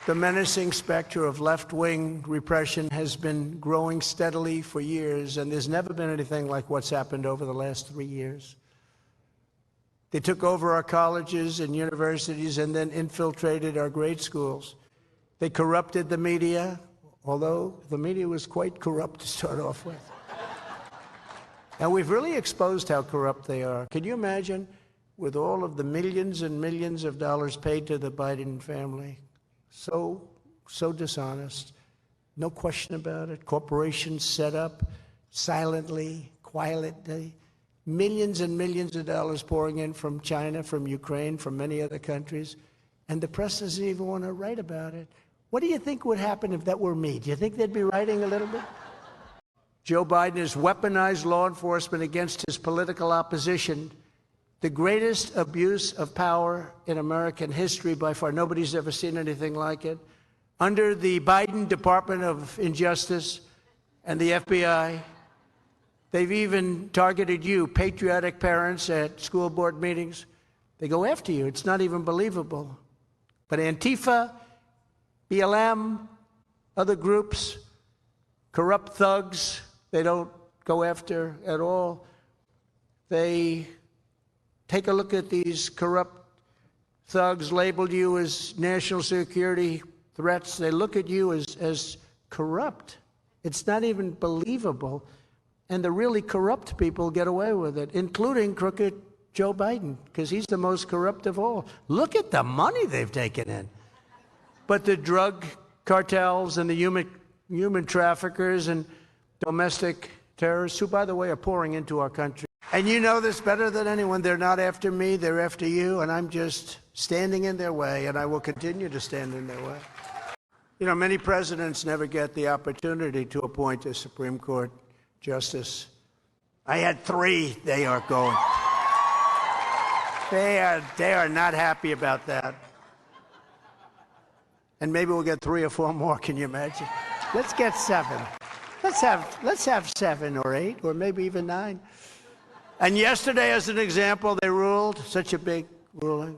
The menacing specter of left-wing repression has been growing steadily for years, and there's never been anything like what's happened over the last 3 years. They took over our colleges and universities and then infiltrated our grade schools. They corrupted the media, although the media was quite corrupt to start off with. And we've really exposed how corrupt they are. Can you imagine, with all of the millions and millions of dollars paid to the Biden family? So dishonest, no question about it. Corporations set up silently, quietly, millions and millions of dollars pouring in from China, from Ukraine, from many other countries, and the press doesn't even want to write about it. What do you think would happen if that were me? Do you think they'd be writing a little bit? Joe Biden has weaponized law enforcement against his political opposition. The greatest abuse of power in American history by far. Nobody's ever seen anything like it. Under the Biden Department of Injustice and the FBI, they've even targeted you, patriotic parents at school board meetings. They go after you. It's not even believable. But Antifa, BLM, other groups, corrupt thugs, they don't go after at all. They take a look at these corrupt thugs, labeled you as national security threats. They look at you as corrupt. It's not even believable. And the really corrupt people get away with it, including crooked Joe Biden, because he's the most corrupt of all. Look at the money they've taken in. But the drug cartels and the human traffickers and domestic terrorists, who, by the way, are pouring into our country. And you know this better than anyone. They're not after me, they're after you, and I'm just standing in their way, and I will continue to stand in their way. You know, many presidents never get the opportunity to appoint a Supreme Court justice. I had 3. They are going. They are not happy about that. And maybe we'll get 3 or 4 more, can you imagine? Let's get 7. Let's have 7 or 8 or maybe even 9. And yesterday, as an example, they ruled, such a big ruling,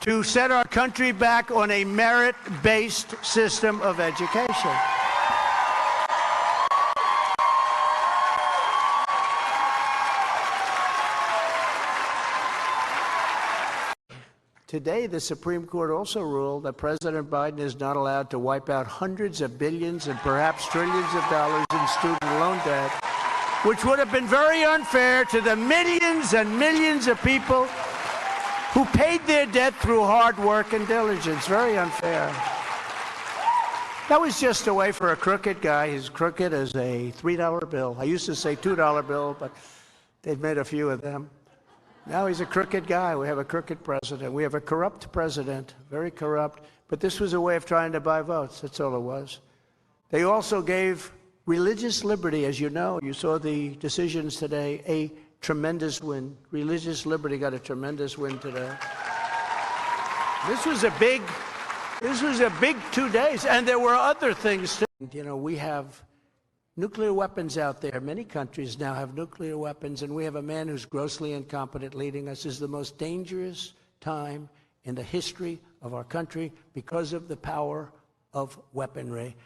to set our country back on a merit-based system of education. Today, the Supreme Court also ruled that President Biden is not allowed to wipe out hundreds of billions and perhaps trillions of dollars in student loan debt, which would have been very unfair to the millions and millions of people who paid their debt through hard work and diligence. Very unfair. That was just a way for a crooked guy. He's crooked as a $3 bill. I used to say $2 bill, but they've made a few of them. Now he's a crooked guy. We have a crooked president. We have a corrupt president, very corrupt. But this was a way of trying to buy votes. That's all it was. They also gave religious liberty, as you know. You saw the decisions today, a tremendous win. Religious liberty got a tremendous win today. This was a big 2 days. And there were other things too. You know, we have nuclear weapons out there. Many countries now have nuclear weapons, and we have a man who's grossly incompetent leading us. This is the most dangerous time in the history of our country because of the power of weaponry.